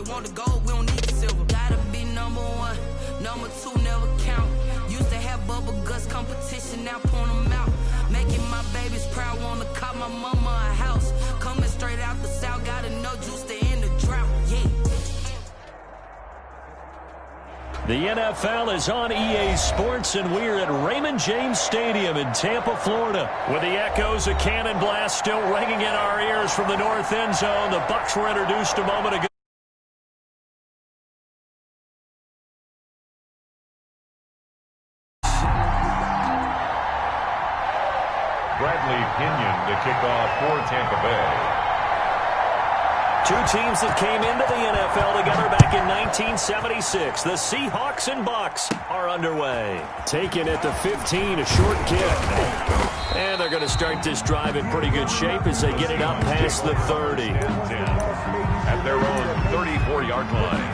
want the gold, we don't need the silver. Gotta be number one, number two never count. Used to have bubble guts competition, now point them out. Making my babies proud, wanna call my mama a house. Coming straight out the south, gotta know juice to end the drought, yeah. The NFL is on EA Sports, and we're at Raymond James Stadium in Tampa, Florida. With the echoes of cannon blast still ringing in our ears from the north end zone, the Bucs were introduced a moment ago. Bradley Pinion to kick off for Tampa Bay. Two teams that came into the NFL together back in 1976. The Seahawks and Bucs are underway. Taken at the 15, a short kick. And they're going to start this drive in pretty good shape as they get it up past the 30. At their own 34-yard line.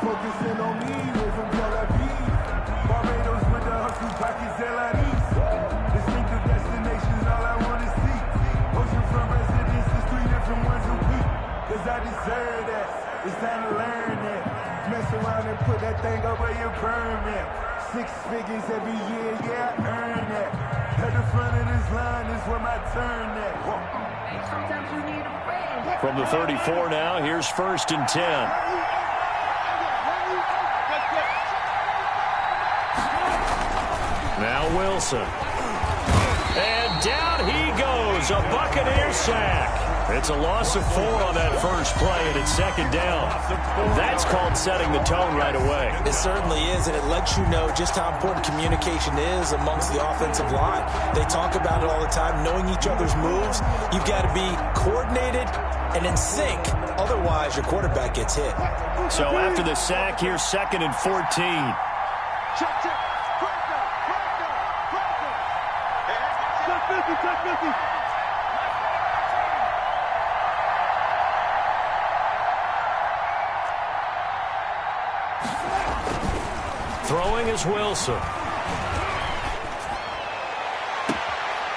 Focusing on me, we're from Tel Aviv. Barbados with the hustle pockets, distinctive destinations, all I want to see. Oceanfront residences, 3 different ones a week. Cause I deserve that, it's time to learn that. Mess around and put that thing over your permit. 6 figures every year, yeah, I earn that. At the front of this line is where my turn at. Sometimes you need a friend. From the 34 now, here's 1st and 10. Now Wilson. And down he goes. A Buccaneer sack. It's a loss of 4 on that first play, and it's 2nd down. That's called setting the tone right away. It certainly is, and it lets you know just how important communication is amongst the offensive line. They talk about it all the time, knowing each other's moves. You've got to be coordinated and in sync. Otherwise, your quarterback gets hit. So after the sack, here's 2nd and 14. Throwing is Wilson.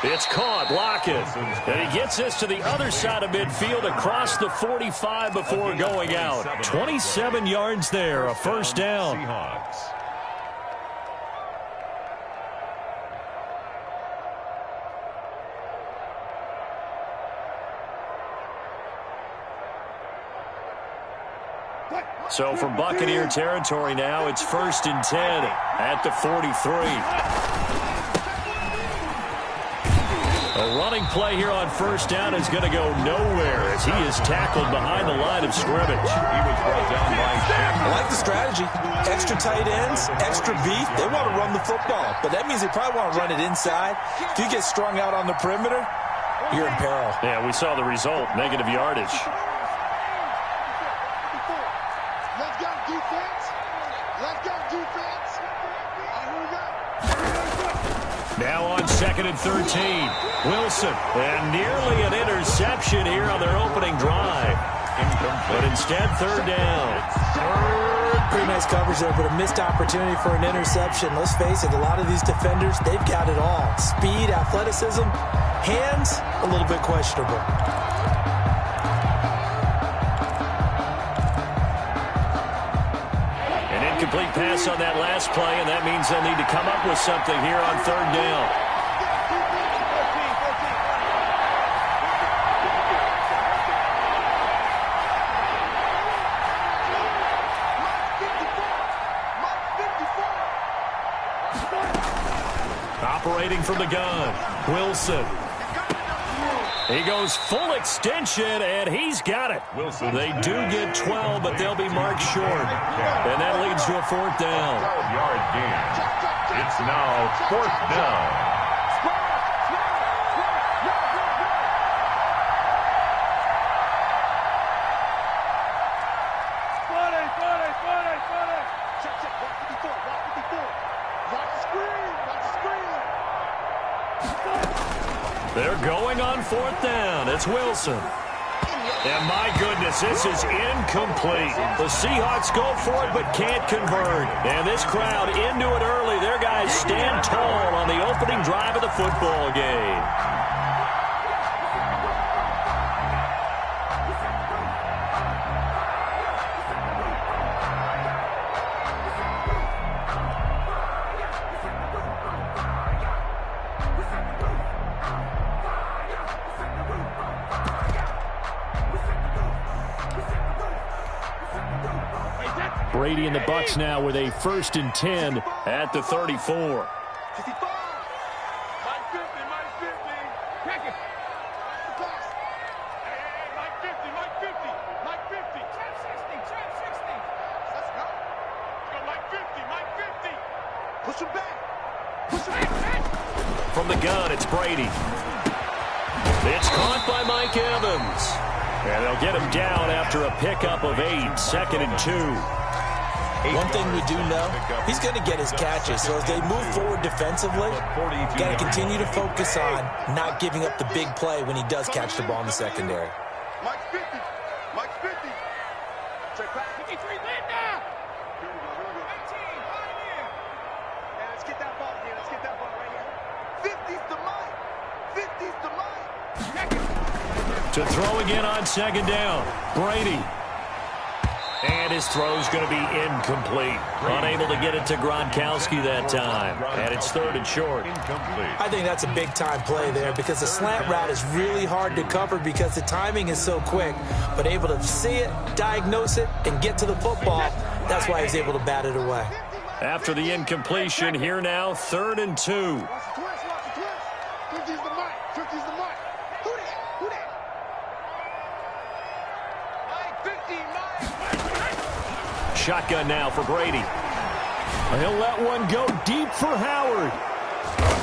It's caught, Lockett. And he gets this to the other side of midfield across the 45 before going out. 27 yards there, a 1st down. Seahawks. So from Buccaneer territory now, it's 1st and 10 at the 43. A running play here on 1st down is going to go nowhere as he is tackled behind the line of scrimmage. He was brought down by Shepard. I like the strategy. Extra tight ends, extra beef. They want to run the football, but that means they probably want to run it inside. If you get strung out on the perimeter, you're in peril. Yeah, we saw the result, negative yardage. Now on 2nd and 13. Wilson. And nearly an interception here on their opening drive. But instead, 3rd down. Pretty nice coverage there, but a missed opportunity for an interception. Let's face it, a lot of these defenders, they've got it all. Speed, athleticism, hands, a little bit questionable. Complete pass on that last play, and that means they'll need to come up with something here on 3rd down. Operating from the gun, Wilson. He goes full extension, and he's got it. Wilson. They do get 12, but they'll be marked short. And that leads to a 4th down. 12-yard gain. It's now 4th down. They're going on 4th down. It's Wilson. And my goodness, this is incomplete. The Seahawks go for it but can't convert. And this crowd into it early. Their guys stand tall on the opening drive of the football game. Brady and the Bucs now with a 1st and 10 at the 34. From the gun, it's Brady. It's caught by Mike Evans. And they'll get him down after a pickup of 8, 2nd and 2. One thing we do know, he's going to get his catches. So as they move forward defensively, got to continue to focus on not giving up the big play when he does catch the ball in the secondary. Mike's 50. Mike's 50. Check back. 53, Linda. Here we go. 19, right here. And let's get that ball again. Let's get that ball right here. 50's the Mike. 50's the Mike. To throw again on 2nd down. Brady. And his throw's going to be incomplete. Unable to get it to Gronkowski that time. And it's 3rd and short. I think that's a big-time play there because the slant route is really hard to cover because the timing is so quick. But able to see it, diagnose it, and get to the football, that's why he's able to bat it away. After the incompletion, here now, 3rd and 2. Shotgun now for Brady. He'll let one go deep for Howard.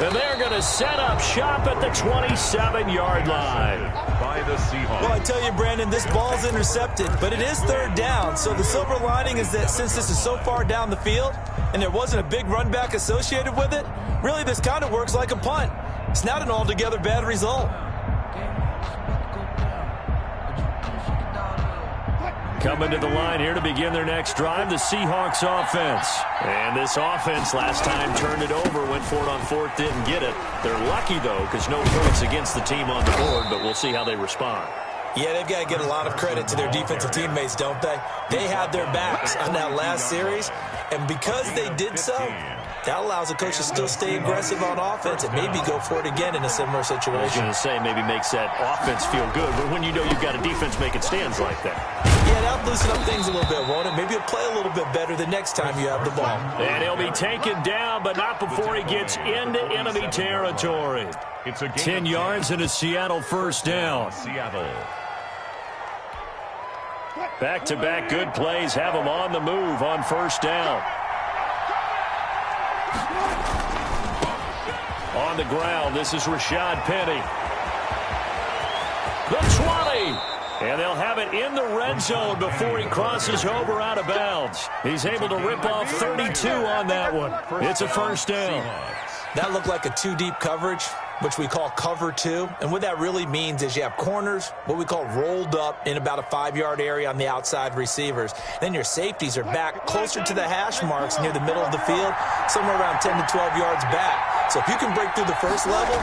And they're going to set up shop at the 27-yard line. By the Seahawks. Well, I tell you, Brandon, this ball's intercepted, but it is 3rd down. So the silver lining is that since this is so far down the field and there wasn't a big run back associated with it, really this kind of works like a punt. It's not an altogether bad result. Coming to the line here to begin their next drive, the Seahawks offense. And this offense last time turned it over, went for it on 4th, didn't get it. They're lucky, though, because no points against the team on the board, but we'll see how they respond. Yeah, they've got to get a lot of credit to their defensive teammates, don't they? They had their backs on that last series, and because they did so, that allows the coach to still stay aggressive on offense and maybe go for it again in a similar situation. I was going to say, maybe makes that offense feel good, but when you know you've got a defense making stands like that. Yeah, that'll loosen up things a little bit, won't it? Maybe you'll play a little bit better the next time you have the ball. And he'll be taken down, but not before he gets into enemy territory. It's a 10 yards and a Seattle 1st down. Seattle. Back-to-back good plays have them on the move on 1st down. On the ground, this is Rashad Penny. The 20. And they'll have it in the red zone before he crosses over out of bounds. He's able to rip off 32 on that one. It's a 1st down. That looked like a 2-deep coverage, which we call cover 2. And what that really means is you have corners, what we call rolled up in about a 5-yard area on the outside receivers. Then your safeties are back closer to the hash marks near the middle of the field, somewhere around 10 to 12 yards back. So if you can break through the first level,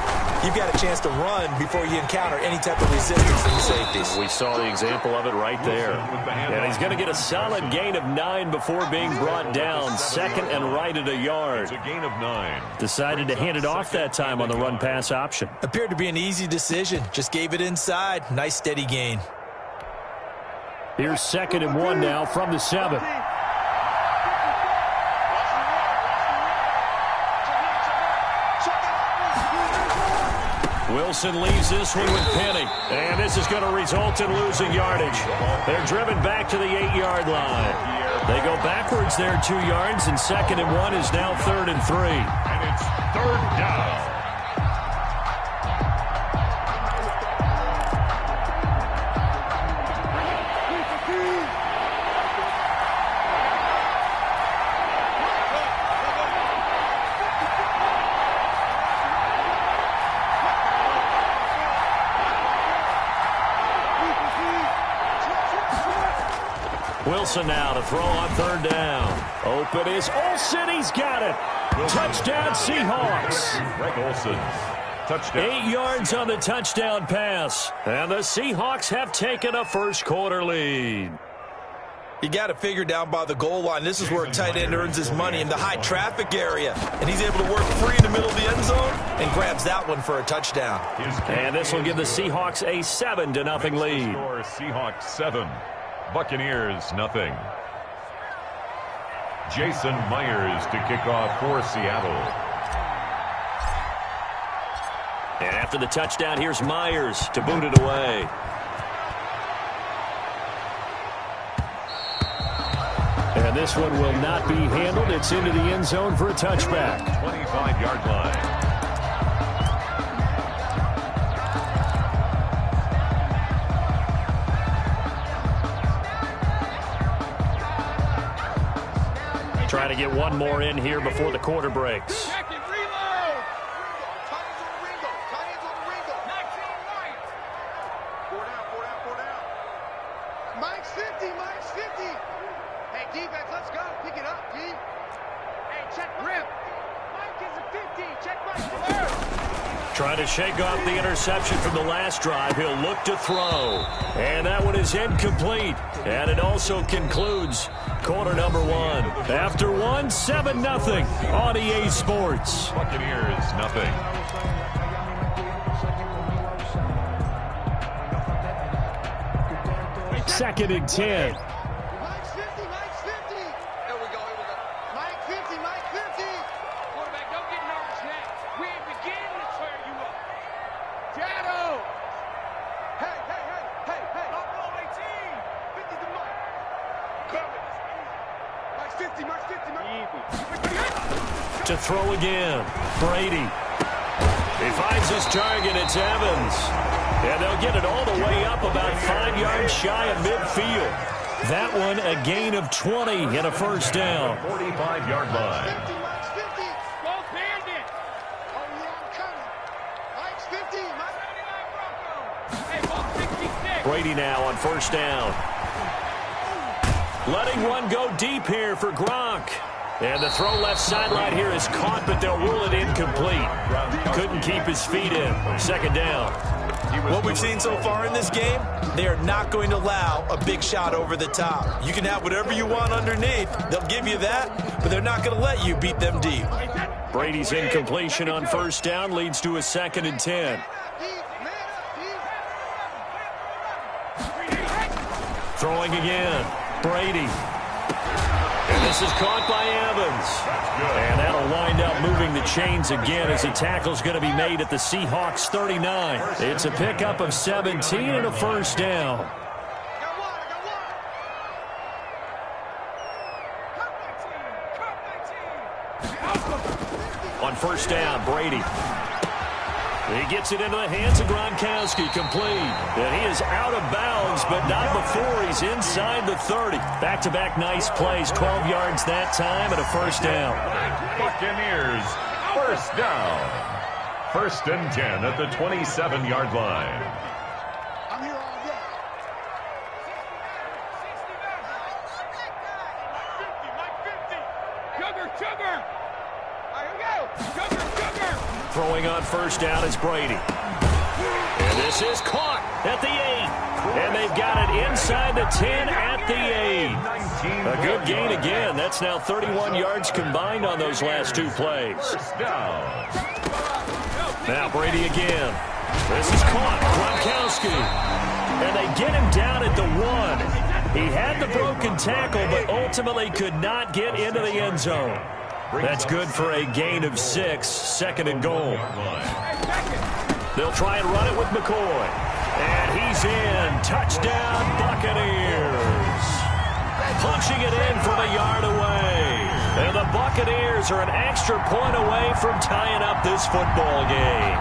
you've got a chance to run before you encounter any type of resistance from the safeties. We saw the example of it right there. And he's going to get a solid gain of 9 before being brought down. 2nd and right at a yard. It's a gain of 9. Decided to hand it off that time on the run-pass option. Appeared to be an easy decision. Just gave it inside. Nice steady gain. Here's 2nd and 1 now from the 7. Wilson leaves this one with Penny. And this is going to result in losing yardage. They're driven back to the 8-yard line. They go backwards there 2 yards, and 2nd and 1 is now 3rd and 3. And it's 3rd down. Wilson now to throw on 3rd down. Open is Olsen. He's got it. Touchdown Seahawks. Greg Olsen. Touchdown. 8 yards on the touchdown pass. And the Seahawks have taken a first-quarter lead. You got to figure down by the goal line. This is where a tight end earns his money, in the high traffic area. And he's able to work free in the middle of the end zone and grabs that one for a touchdown. And this will give the Seahawks a 7-0 lead. Score, Seahawks 7. Buccaneers, nothing. Jason Myers to kick off for Seattle. And after the touchdown, here's Myers to boot it away. And this one will not be handled. It's into the end zone for a touchback. 25-yard line. Trying to get one more in here before the quarter breaks. Trying to shake off the interception from the last drive. He'll look to throw. And that one is incomplete. And it also concludes quarter number one. After one, 7-0 on EA Sports. Buccaneers, nothing. Second and 10. To throw again. Brady. He finds his target. It's Evans. And they'll get it all the way up about 5 yards shy of midfield. That one a gain of 20 and a first down. 45-yard line. Brady now on first down. Letting one go deep here for Gronk. And the throw left sideline here is caught, but they'll rule it incomplete. Couldn't keep his feet in. Second down. What we've seen so far in this game, they are not going to allow a big shot over the top. You can have whatever you want underneath. They'll give you that, but they're not going to let you beat them deep. Brady's incompletion on first down leads to a second and 10. Throwing again. Brady. And this is caught by Evans. And that'll wind up moving the chains again as a tackle's going to be made at the Seahawks 39. It's a pickup of 17 and a first down. On first down, Brady. He gets it into the hands of Gronkowski, complete. And he is out of bounds, but not before he's inside the 30. Back-to-back nice plays, 12 yards that time, and a first down. Buccaneers, first down. First and 10 at the 27-yard line. I'm here all day. 50, Mike 50. Sugar. Here we go. Sugar. Throwing on first down is Brady. And this is caught at the 8. And they've got it inside the 10 at the 8. A good gain again. That's now 31 yards combined on those last two plays. First down. Now Brady again. This is caught. Gronkowski. And they get him down at the 1. He had the broken tackle, but ultimately could not get into the end zone. That's good for a gain of 6, second and goal. They'll try and run it with McCoy. And he's in. Touchdown, Buccaneers. Punching it in from a yard away. And the Buccaneers are an extra point away from tying up this football game.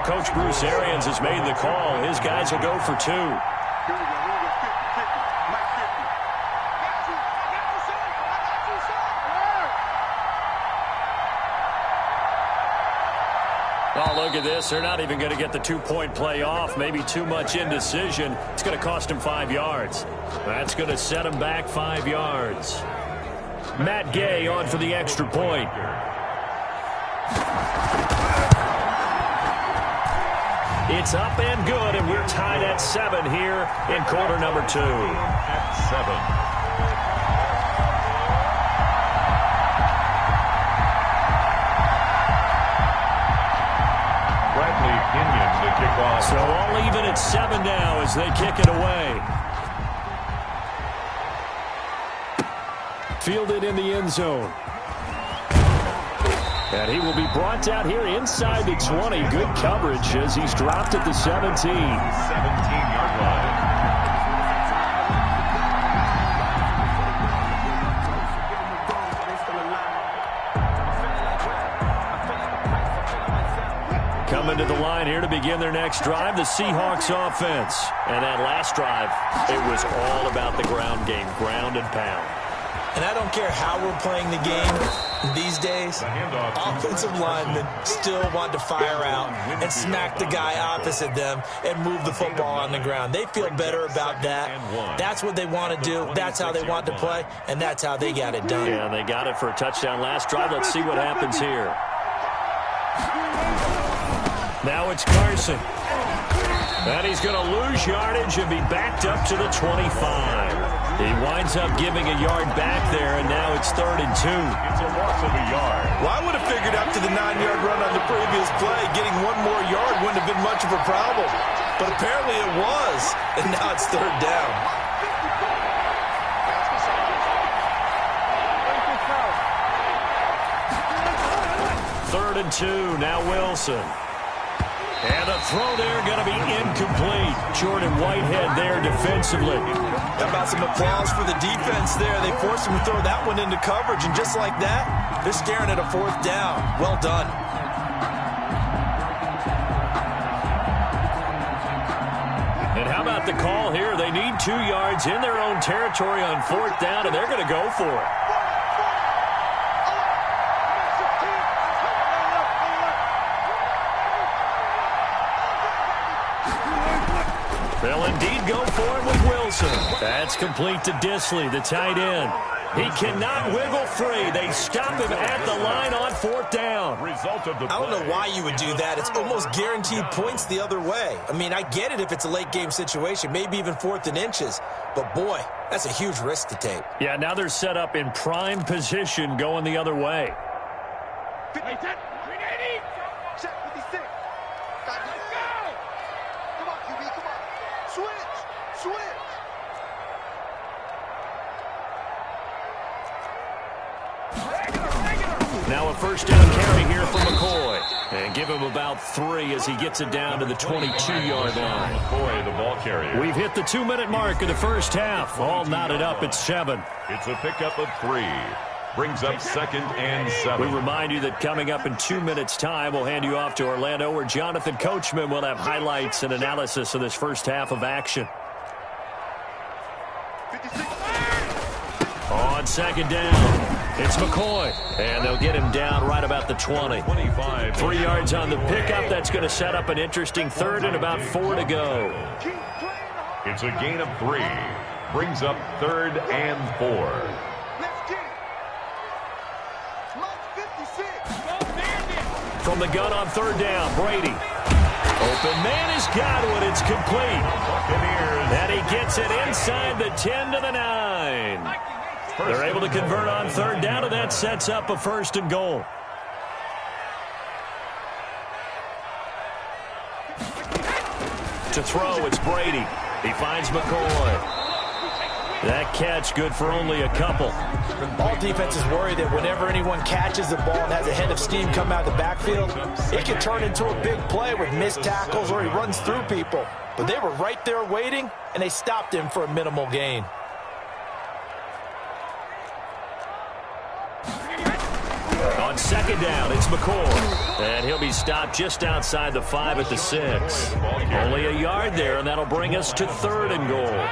Coach Bruce Arians has made the call. His guys will go for 2. Oh, look at this. They're not even going to get the 2-point play off. Maybe too much indecision. It's going to cost him 5 yards. That's going to set him back 5 yards. Matt Gay on for the extra point. It's up and good, and we're tied at 7 here in quarter number 2. At 7. To kick off. So all even at 7 now as they kick it away. Fielded in the end zone. And he will be brought down here inside the 20. Good coverage as he's dropped at the 17. 17-yard line. Coming to the line here to begin their next drive, the Seahawks offense. And that last drive, it was all about the ground game, ground and pound. And I don't care how we're playing the game these days, offensive linemen still want to fire out and smack the guy opposite them and move the football on the ground. They feel better about that. That's what they want to do. That's how they want to play, and that's how they got it done. Yeah, they got it for a touchdown last drive. Let's see what happens here. Now it's Carson. And he's going to lose yardage and be backed up to the 25. He winds up giving a yard back there, and now it's 3rd and 2. It's a loss of a yard. Well, I would have figured after the 9-yard run on the previous play, getting one more yard wouldn't have been much of a problem. But apparently it was, and now it's 3rd down. Third and 2, now Wilson. And a throw there going to be incomplete. Jordan Whitehead there defensively. How about some applause for the defense there? They forced him to throw that one into coverage, and just like that, they're staring at a 4th down. Well done. And how about the call here? They need 2 yards in their own territory on 4th down, and they're going to go for it. They'll indeed go for it with Wilson. That's complete to Disley, the tight end. He cannot wiggle free. They stop him at the line on 4th down. I don't know why you would do that. It's almost guaranteed points the other way. I mean, I get it if it's a late game situation, maybe even 4th and inches. But, boy, that's a huge risk to take. Yeah, now they're set up in prime position going the other way. 50, 10, 380, check 56. Come on, QB, come on. Switch. Now a 1st down carry here for McCoy. And give him about 3 as he gets it down to the 22-yard line. McCoy, the ball carrier. We've hit the 2-minute mark of the first half. All knotted up at 7. It's a pickup of 3. Brings up 2nd and 7. We remind you that coming up in 2 minutes' time, we'll hand you off to Orlando, where Jonathan Coachman will have highlights and analysis of this first half of action. 56. On 2nd down, it's McCoy. And they'll get him down right about the 20. 25. 3 yards on the pickup. That's going to set up an interesting 3rd and about 4 to go. It's a gain of 3. Brings up 3rd and 4. From the gun on 3rd down, Brady. Open man is Godwin. It's complete. And he gets it inside the 10 to the 9. They're able to convert on 3rd down, and that sets up a 1st and goal. To throw, it's Brady. He finds McCoy. That catch good for only a couple. All defenses worry that whenever anyone catches the ball and has a head of steam come out of the backfield, it can turn into a big play with missed tackles or he runs through people. But they were right there waiting, and they stopped him for a minimal gain. On 2nd down, it's McCoy. And he'll be stopped just outside the 5 at the 6. Only a yard there, and that'll bring us to 3rd and goal.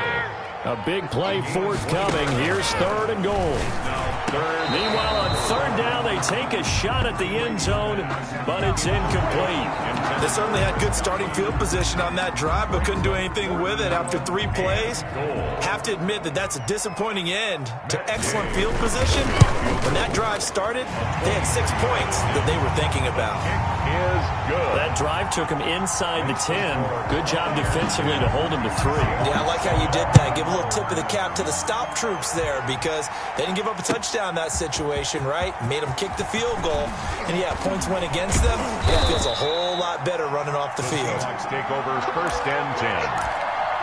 A big play forthcoming. Here's 3rd and goal. Meanwhile, on 3rd down, they take a shot at the end zone, but it's incomplete. They certainly had good starting field position on that drive, but couldn't do anything with it after 3 plays. Have to admit that that's a disappointing end to excellent field position. When that drive started, they had 6 points that they were thinking about. That drive took them inside the 10. Good job defensively to hold them to 3. Yeah, I like how you did that. Give a little tip of the cap to the stop troops there because they didn't give up a touchdown in that situation, right? Made them kick the field goal. And, yeah, points went against them. That feels a whole lot better running off the field. Seahawks take over 1st and 10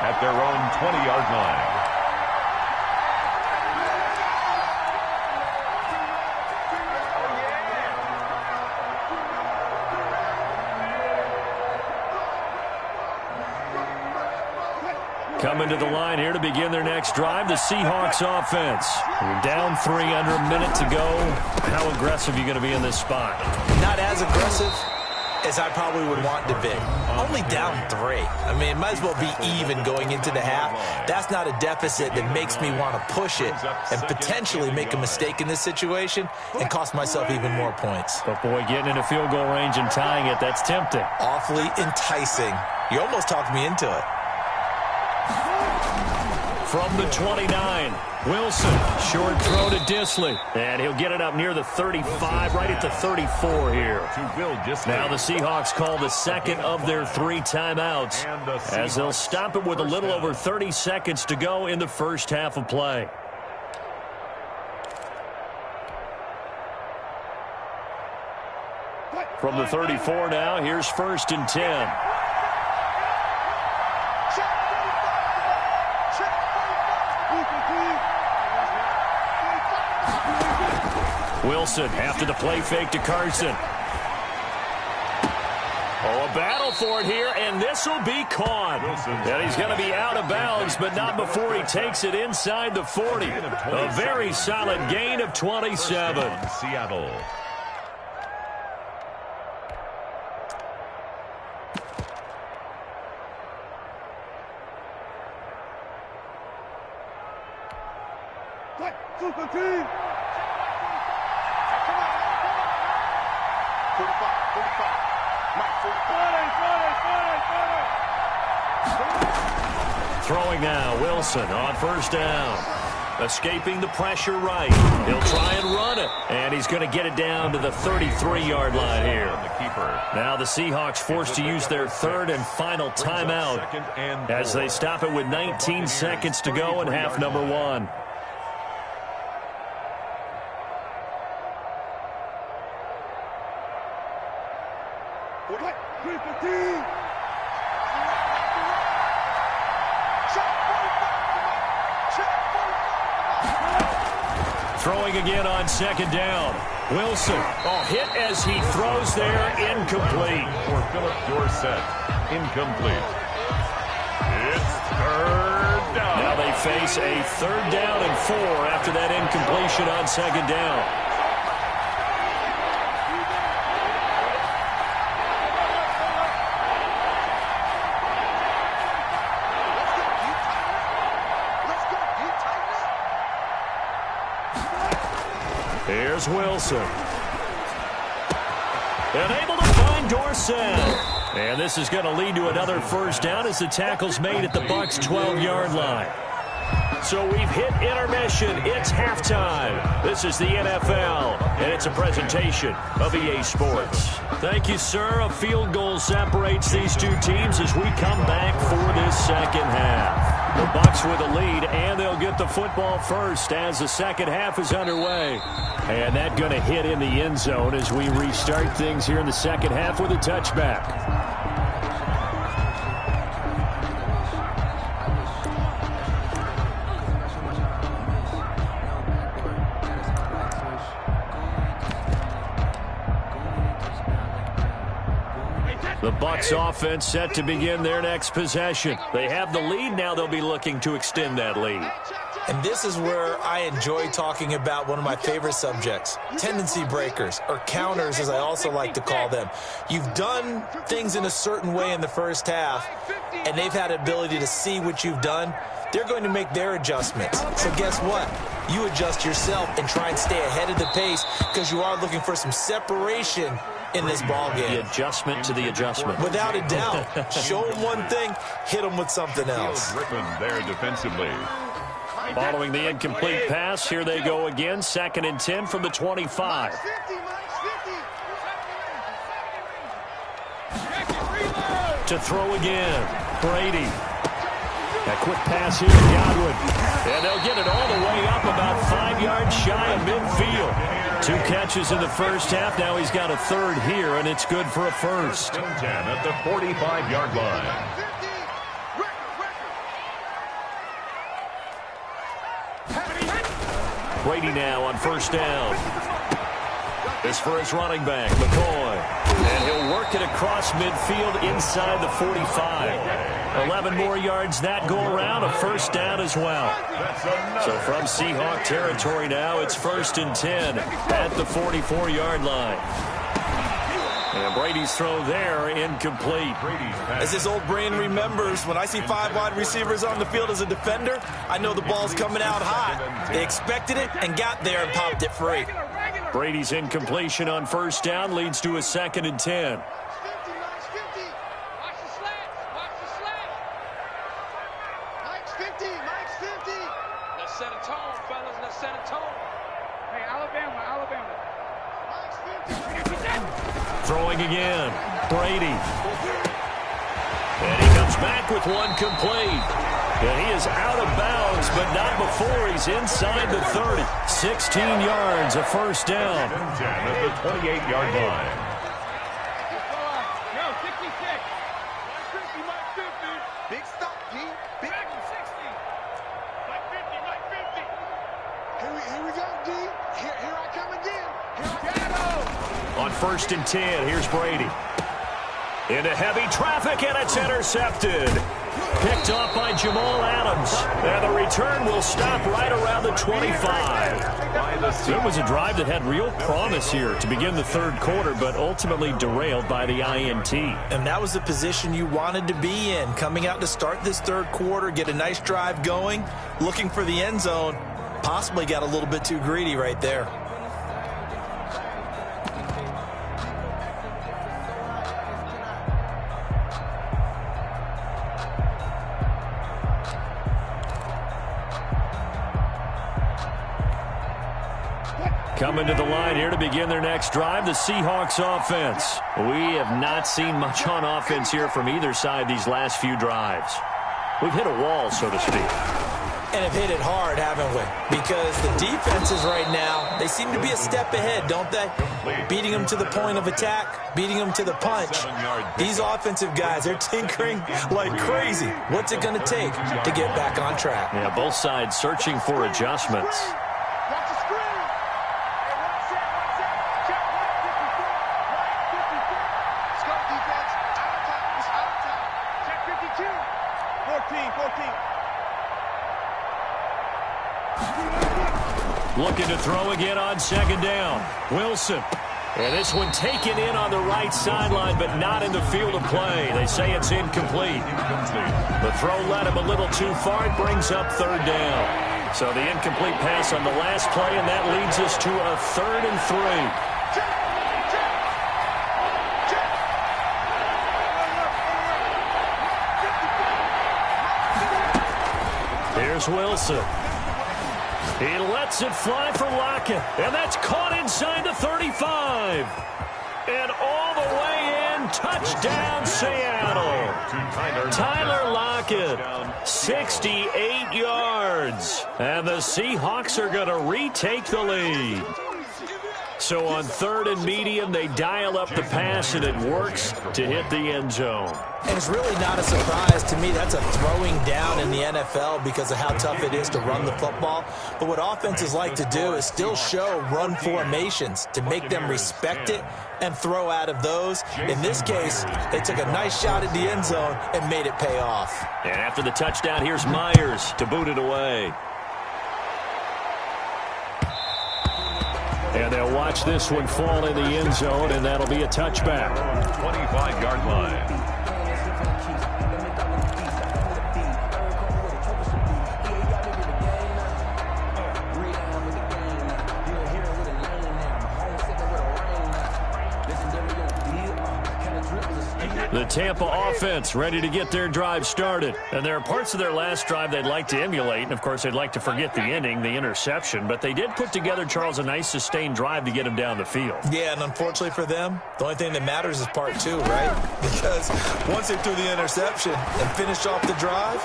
at their own 20-yard line. Coming to the line here to begin their next drive, the Seahawks offense. You're down 3 under a minute to go. How aggressive are you going to be in this spot? Not as aggressive as I probably would want to be. Only down 3. I mean, it might as well be even going into the half. That's not a deficit that makes me want to push it and potentially make a mistake in this situation and cost myself even more points. But, boy, getting into field goal range and tying it, that's tempting. Awfully enticing. You almost talked me into it. From the 29, Wilson, short throw to Disley, and he'll get it up near the 35, right at the 34 here. Now the Seahawks call the second of their 3 timeouts as they'll stop it with a little over 30 seconds to go in the first half of play. From the 34 now, here's 1st and 10. Wilson after the play fake to Carson. Oh, a battle for it here, and this will be caught. And he's going to be out of bounds, but not before he takes it inside the 40. A very solid gain of 27. Seattle. Throwing now, Wilson on 1st down. Escaping the pressure right. He'll try and run it. And he's going to get it down to the 33-yard line here. Now the Seahawks forced to use their 3rd and final timeout as they stop it with 19 seconds to go in half number 1. Throwing again on 2nd down. Wilson, hit as he throws there, incomplete. For Philip Dorsett, incomplete. It's 3rd down. Now they face a 3rd down and 4 after that incompletion on 2nd down. Here's Wilson. And able to find Dorsett. And this is going to lead to another 1st down as the tackle's made at the Bucs' 12-yard line. So we've hit intermission. It's halftime. This is the NFL, and it's a presentation of EA Sports. Thank you, sir. A field goal separates these 2 teams as we come back for this second half. The Bucs with a lead, and they'll get the football first as the second half is underway. And that going to hit in the end zone as we restart things here in the second half with a touchback. The Bucs offense set to begin their next possession. They have the lead. Now they'll be looking to extend that lead. And this is where I enjoy talking about one of my favorite subjects, tendency breakers, or counters as I also like to call them. You've done things in a certain way in the first half, and they've had the ability to see what you've done they're going to make their adjustments. So guess what? You adjust yourself and try and stay ahead of the pace because you are looking for some separation in this ball game. The adjustment to the adjustment. Without a doubt. Show them one thing, hit them with something else. Driven there defensively. Following the incomplete pass, here they go again. 2nd and 10 from the 25. To throw again, Brady. A quick pass here to Godwin. And they'll get it all the way up about 5 yards shy of midfield. 2 catches in the first half. Now he's got a third here, and it's good for a first. 10 at the 45-yard line. Brady now on first down. This for his running back, McCoy. And he'll work it across midfield inside the 45. 11 more yards that go around, a first down as well. So from Seahawk territory now, it's 1st and 10 at the 44-yard line. And Brady's throw there, incomplete. As his old brain remembers, when I see 5 wide receivers on the field as a defender, I know the ball's coming out hot. They expected it and got there and popped it free. Brady's incompletion on first down leads to a 2nd and 10. Let's set a tone, fellas. Let's set a tone. Hey, Alabama. Throwing again, Brady. And he comes back with one complete. And he is out of bounds, but not before he's inside the 30. 16 yards, a first down. 10 at the 28-yard line. No, 66. 50, Mike 50. Big stop, G. Big 60. Mike 50, Mike 50. Here we go, G. Here I come again. Here I go. On 1st and 10, here's Brady. Into heavy traffic, and it's intercepted. Picked off by Jamal Adams. And the return will stop right around the 25. It was a drive that had real promise here to begin the 3rd quarter, but ultimately derailed by the INT. And that was the position you wanted to be in. Coming out to start this 3rd quarter, get a nice drive going, looking for the end zone. Possibly got a little bit too greedy right there. Coming to the line here to begin their next drive, the Seahawks offense. We have not seen much on offense here from either side these last few drives. We've hit a wall, so to speak. And have hit it hard, haven't we? Because the defenses right now, they seem to be a step ahead, don't they? Beating them to the point of attack, beating them to the punch. These offensive guys, they're tinkering like crazy. What's it going to take to get back on track? Yeah, both sides searching for adjustments. Watch the screen. Hey, one set. Check 154. 154. Let's go, defense. Out of time. It's out of time. Check 52. 14. Looking to throw again on 2nd down. Wilson. And this one taken in on the right sideline, but not in the field of play. They say it's incomplete. The throw led him a little too far. It brings up 3rd down. So the incomplete pass on the last play, and that leads us to a 3rd and 3. Here's Wilson. He lets it fly for Lockett, and that's caught inside the 35. And all the way in, touchdown Seattle. Tyler Lockett, 68 yards. And the Seahawks are going to retake the lead. So on 3rd and medium, they dial up the pass, and it works to hit the end zone. And it's really not a surprise to me. That's a throwing down in the NFL because of how tough it is to run the football. But what offenses like to do is still show run formations to make them respect it and throw out of those. In this case, they took a nice shot at the end zone and made it pay off. And after the touchdown, here's Myers to boot it away. And they'll watch this one fall in the end zone, and that'll be a touchback. 25-yard line. The Tampa offense ready to get their drive started. And there are parts of their last drive they'd like to emulate. And, of course, they'd like to forget the ending, the interception. But they did put together, Charles, a nice sustained drive to get them down the field. Yeah, and unfortunately for them, the only thing that matters is part two, right? Because once they threw the interception and finished off the drive,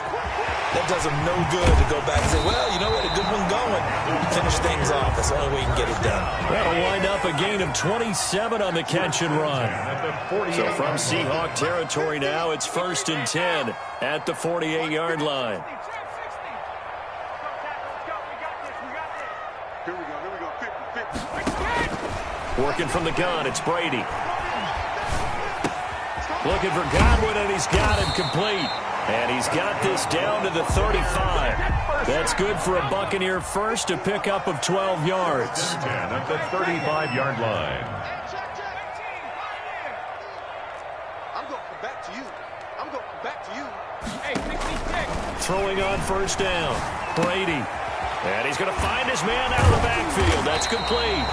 that does them no good to go back and say, well, you know what, a good one going. Finish things off. That's the only way you can get it done. That'll wind up a gain of 27 on the catch and run. So from Seahawk territory now, it's 1st and 10 at the 48-yard line. Here we go. 50. Working from the gun, it's Brady. Looking for Godwin, and he's got him complete. And he's got this down to the 35. That's good for a Buccaneer first, a pickup of 12 yards. 10 at the 35-yard line. Throwing on 1st down. Brady. And he's going to find his man out of the backfield. That's complete.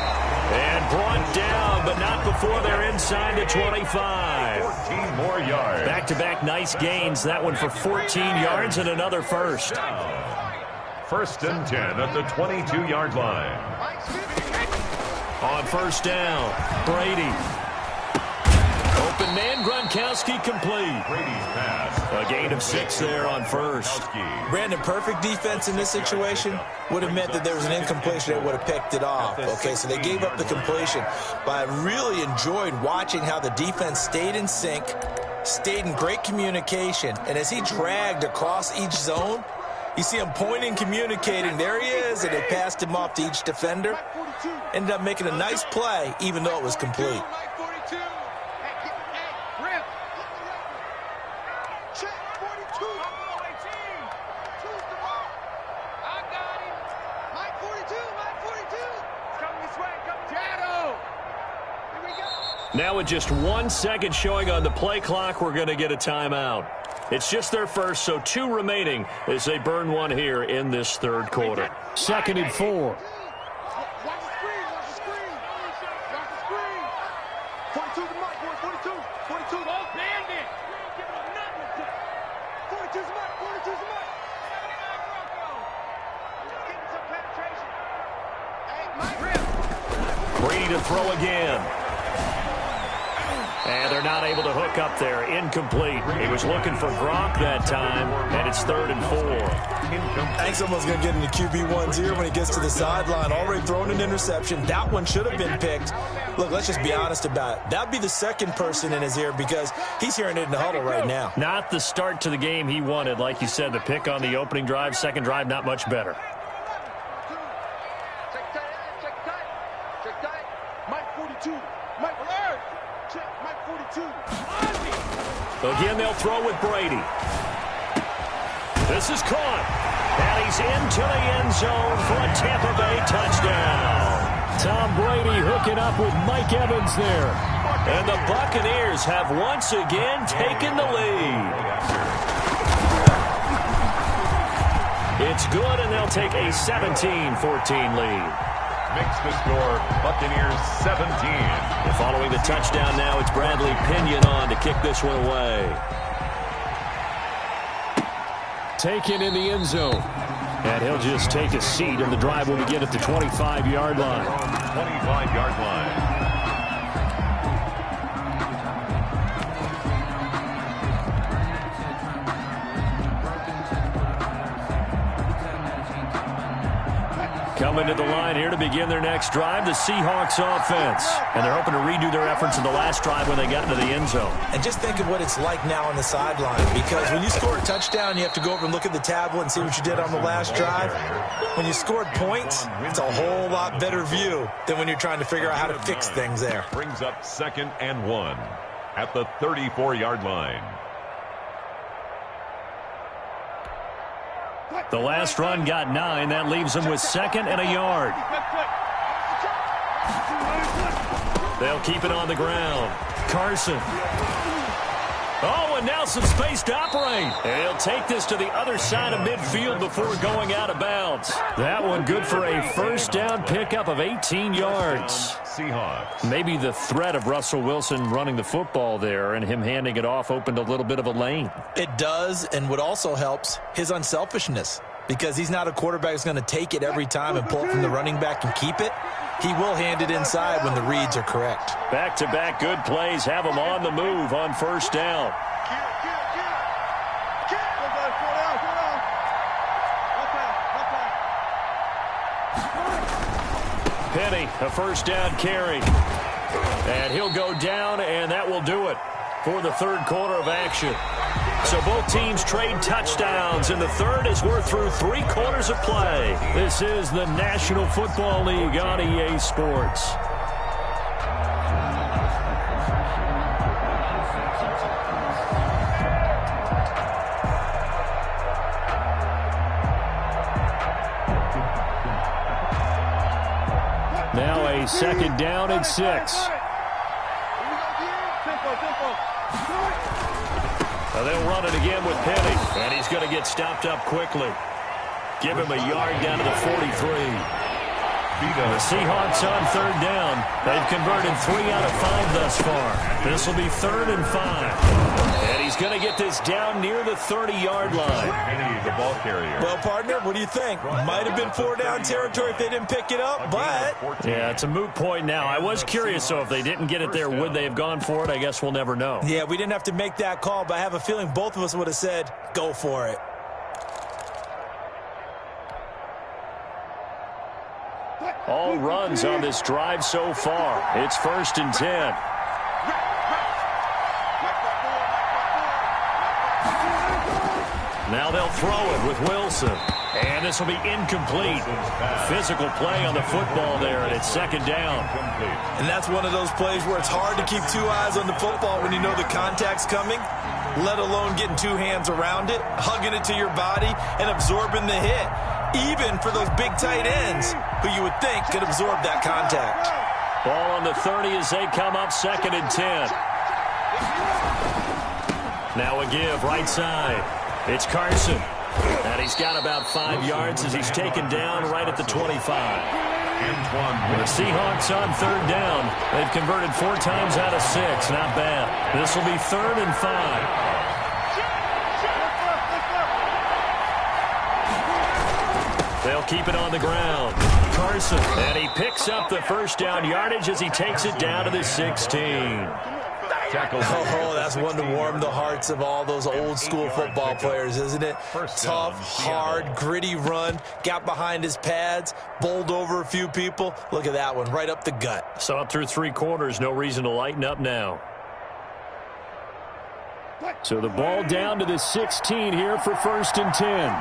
And brought down, but not before they're inside the 25. 14 more yards. Back-to-back nice gains. That one for 14 yards and another first. 1st and 10 at the 22-yard line. On 1st down, Brady. Open man, Gronkowski complete. Brady's pass. A gain of 6 there on 1st. Brandon, perfect defense in this situation would have meant that there was an incompletion that would have picked it off. Okay, so they gave up the completion. But I really enjoyed watching how the defense stayed in sync, stayed in great communication. And as he dragged across each zone, you see him pointing, communicating. There he is, and they passed him off to each defender. Ended up making a nice play, even though it was complete. Now with just 1 second showing on the play clock, we're going to get a timeout. It's just their first, so 2 remaining as they burn one here in this 3rd quarter. 2nd and 4. Watch the screen. 42 the mark, boy. 42. 42. Oh, bandit. We ain't giving him nothing to take. 42's the mark. 42's the mark. 79 Bronco. Just getting some penetration. Hey, Mike. Brady to throw again. And they're not able to hook up there. Incomplete. He was looking for Gronk that time, and it's 3rd and 4. I think someone's going to get into QB1's ear when he gets to the sideline. Already thrown an interception. That one should have been picked. Look, let's just be honest about it. That would be the second person in his ear because he's hearing it in the huddle right now. Not the start to the game he wanted. Like you said, the pick on the opening drive, 2nd drive, not much better. Check tight. Mike 42. Mike alert. Check Mike 42. Again, they'll throw with Brady. This is caught. And he's into the end zone for a Tampa Bay touchdown. Tom Brady hooking up with Mike Evans there. And the Buccaneers have once again taken the lead. It's good, and they'll take a 17-14 lead. Makes the score Buccaneers 17. And following the touchdown now, it's Bradley Pinion on to kick this one away. Taken in the end zone. And he'll just take a seat, and the drive will begin at the 25-yard line. 25-yard line. Coming to the line here to begin their next drive, the Seahawks offense. And they're hoping to redo their efforts in the last drive when they got into the end zone. And just think of what it's like now on the sideline, because when you score a touchdown, you have to go over and look at the tablet and see what you did on the last drive. When you scored points, it's a whole lot better view than when you're trying to figure out how to fix things there. Brings up 2nd and 1 at the 34-yard line. The last run got 9. That leaves them with 2nd and a yard. They'll keep it on the ground. Carson. Oh, and now some space to operate. And he'll take this to the other side of midfield before going out of bounds. That one good for a first down pickup of 18 yards. Seahawks. Maybe the threat of Russell Wilson running the football there and him handing it off opened a little bit of a lane. It does, and what also helps, his unselfishness. Because he's not a quarterback who's going to take it every time and pull it from the running back and keep it. He will hand it inside when the reads are correct. Back-to-back good plays have him on the move on first down. Penny, a first down carry. And he'll go down, and that will do it for the third quarter of action. So both teams trade touchdowns, and the third as we're through 3 quarters of play. This is the National Football League on EA Sports. Now a second down and 6. They'll run it again with Penny, and he's going to get stopped up quickly. Give him a yard down to the 43. The Seahawks on third down. They've converted 3 out of 5 thus far. This will be 3rd and 5. And he's going to get this down near the 30-yard line. Penny, the ball carrier. Well, partner, what do you think? Might have been 4-down territory if they didn't pick it up, but... Yeah, it's a moot point now. I was curious, so if they didn't get it there, would they have gone for it? I guess we'll never know. Yeah, we didn't have to make that call, but I have a feeling both of us would have said, go for it. All runs on this drive so far. It's 1st and 10. Now they'll throw it with Wilson. And this will be incomplete. Physical play on the football there, and it's 2nd down. And that's one of those plays where it's hard to keep 2 eyes on the football when you know the contact's coming, let alone getting 2 hands around it, hugging it to your body, and absorbing the hit. Even for those big tight ends who you would think could absorb that contact. Ball on the 30 as they come up 2nd and 10. Now a give right side. It's Carson. And he's got about 5 yards as he's taken down right at the 25. The Seahawks on 3rd down. They've converted 4 times out of 6. Not bad. This will be 3rd and 5. They'll keep it on the ground. Carson, and he picks up the first down yardage as he takes it down to the 16. Oh, that's one to warm the hearts of all those old school football players, isn't it? Tough, hard, gritty run, got behind his pads, bowled over a few people. Look at that one, right up the gut. Saw it through 3 quarters, no reason to lighten up now. So the ball down to the 16 here for 1st and 10.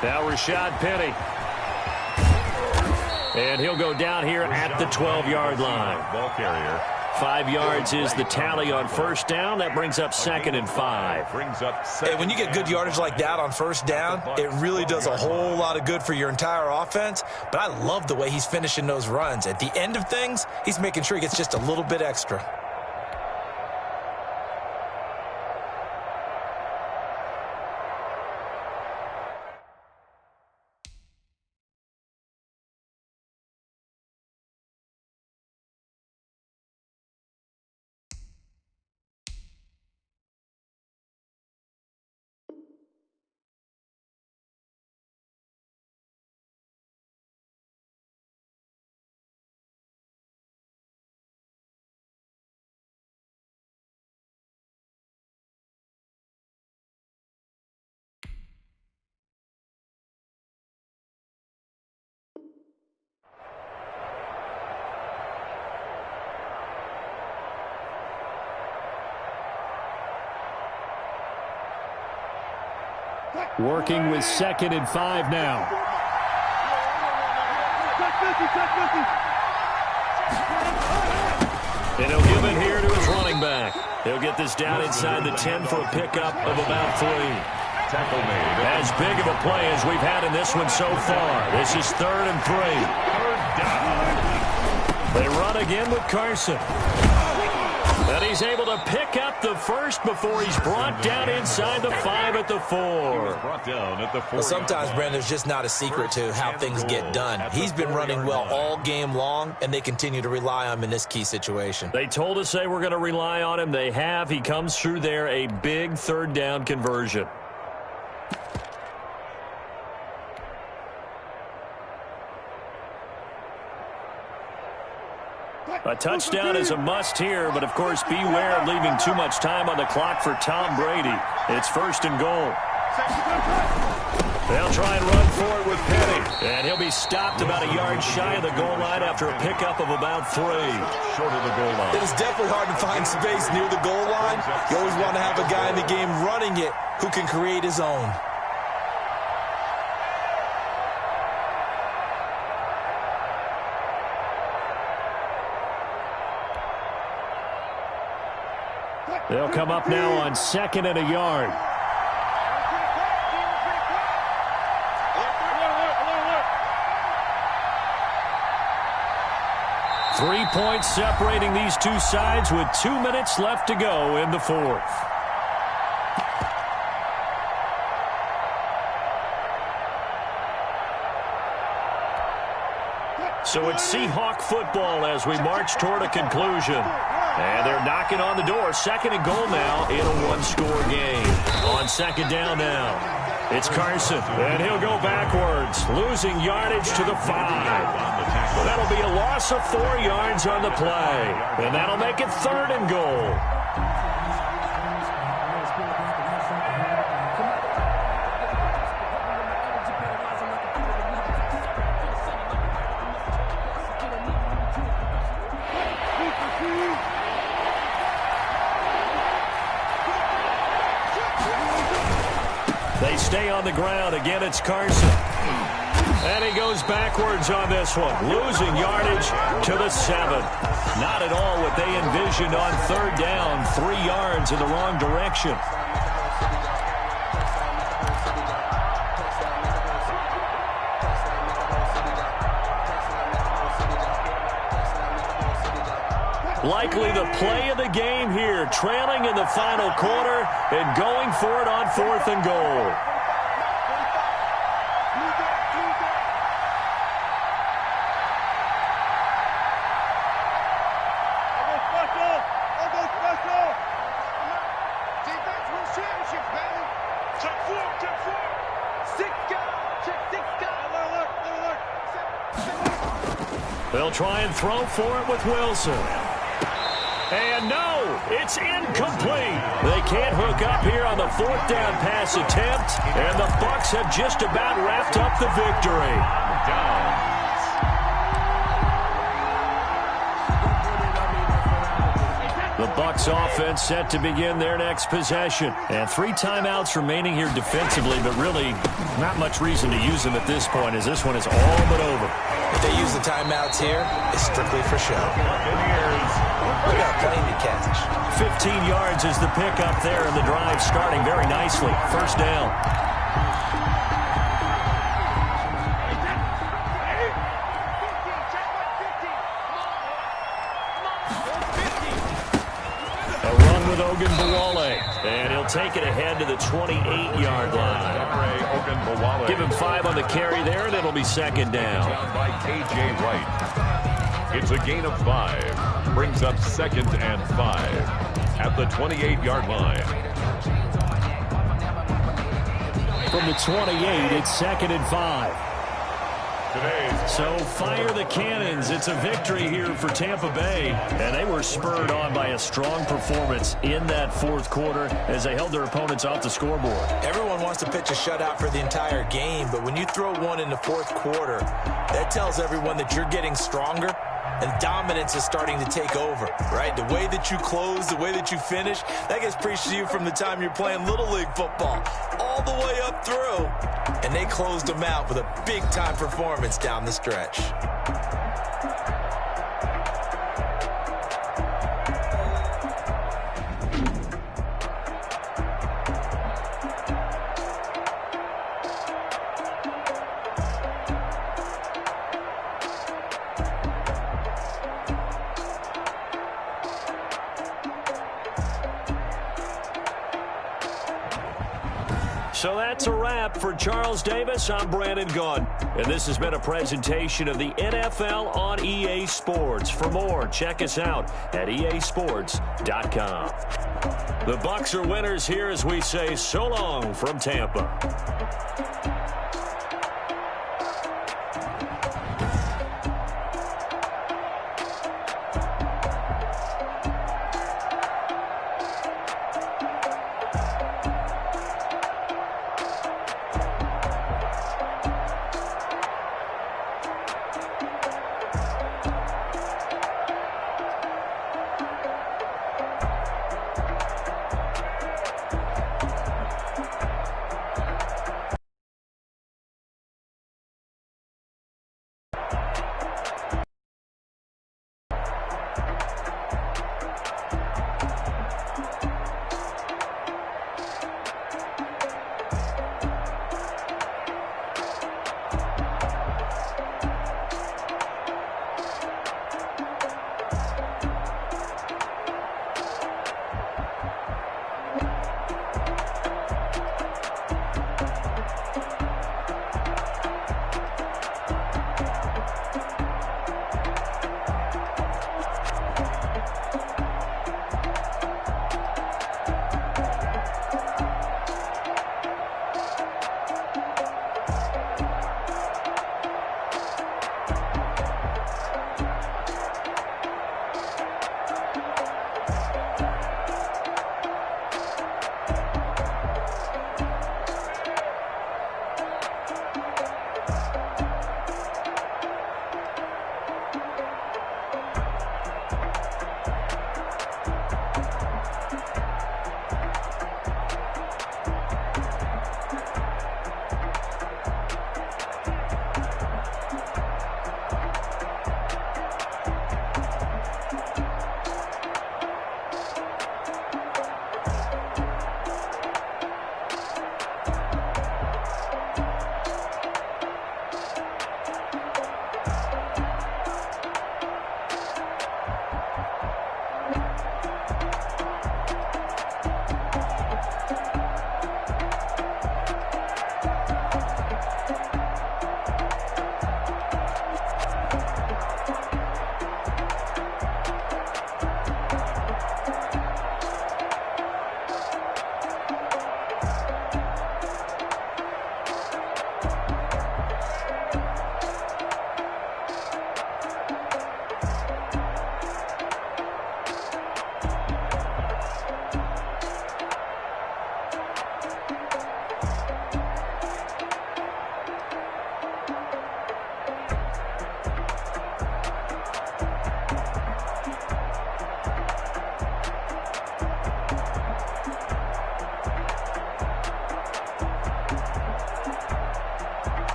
Now Rashad Penny. And he'll go down here at the 12-yard line. Ball carrier. 5 yards is the tally on first down. That brings up 2nd and 5. Brings up Hey, when you get good yardage like that on first down, it really does a whole lot of good for your entire offense. But I love the way he's finishing those runs. At the end of things, he's making sure he gets just a little bit extra. Working with 2nd and 5 now. And he'll give it here to his running back. He'll get this down inside the 10 for a pickup of about 3. Tackle made. As big of a play as we've had in this one so far. This is 3rd and 3. Third down. They run again with Carson. And he's able to pick up the first before he's brought down inside the 5 at the 4. Brought down at the 4. Well, sometimes, Brandon, there's just not a secret to how things get done. He's been running well all game long, and they continue to rely on him in this key situation. They told us they were going to rely on him. They have. He comes through there, a big 3rd down conversion. A touchdown is a must here, but of course beware of leaving too much time on the clock for Tom Brady. It's 1st and goal. They'll try and run for it with Penny, and he'll be stopped about a yard shy of the goal line after a pickup of about 3. Short of the goal line. It is definitely hard to find space near the goal line. You always want to have a guy in the game running it who can create his own. They'll come up now on 2nd and a yard. Three points separating these two sides with 2 minutes left to go in the 4th. So it's Seahawk football as we march toward a conclusion. And they're knocking on the door. 2nd and goal now in a one-score game. On 2nd down now, it's Carson. And he'll go backwards, losing yardage to the 5. That'll be a loss of 4 yards on the play. And that'll make it 3rd and goal. They stay on the ground. Again, it's Carson. And he goes backwards on this one, losing yardage to the 7. Not at all what they envisioned on 3rd down, 3 yards in the wrong direction. Likely the play of the game here, trailing in the final quarter and going for it on 4th and goal. They'll try and throw for it with Wilson. And no, it's incomplete. They can't hook up here on the 4th down pass attempt, and the Bucs have just about wrapped up the victory. The Bucs offense set to begin their next possession. And 3 timeouts remaining here defensively, but really not much reason to use them at this point as this one is all but over. If they use the timeouts here, it's strictly for show. We got plenty to catch. 15 yards is the pickup there, and the drive starting very nicely. 1st down. A run with Ogunbowale, and he'll take it ahead to the 28-yard line. Give him 5 on the carry there, and it'll be 2nd down. By K.J. Wright. It's a gain of 5. Brings up 2nd and 5 at the 28-yard line. From the 28, it's 2nd and 5. So fire the cannons. It's a victory here for Tampa Bay. And they were spurred on by a strong performance in that 4th quarter as they held their opponents off the scoreboard. Everyone wants to pitch a shutout for the entire game, but when you throw one in the 4th quarter, that tells everyone that you're getting stronger and dominance is starting to take over, right? The way that you close, the way that you finish, that gets preached to you from the time you're playing Little League football all the way up through. And they closed them out with a big-time performance down the stretch. So that's a wrap. For Charles Davis, I'm Brandon Gaudin. And this has been a presentation of the NFL on EA Sports. For more, check us out at easports.com. The Bucs are winners here as we say so long from Tampa.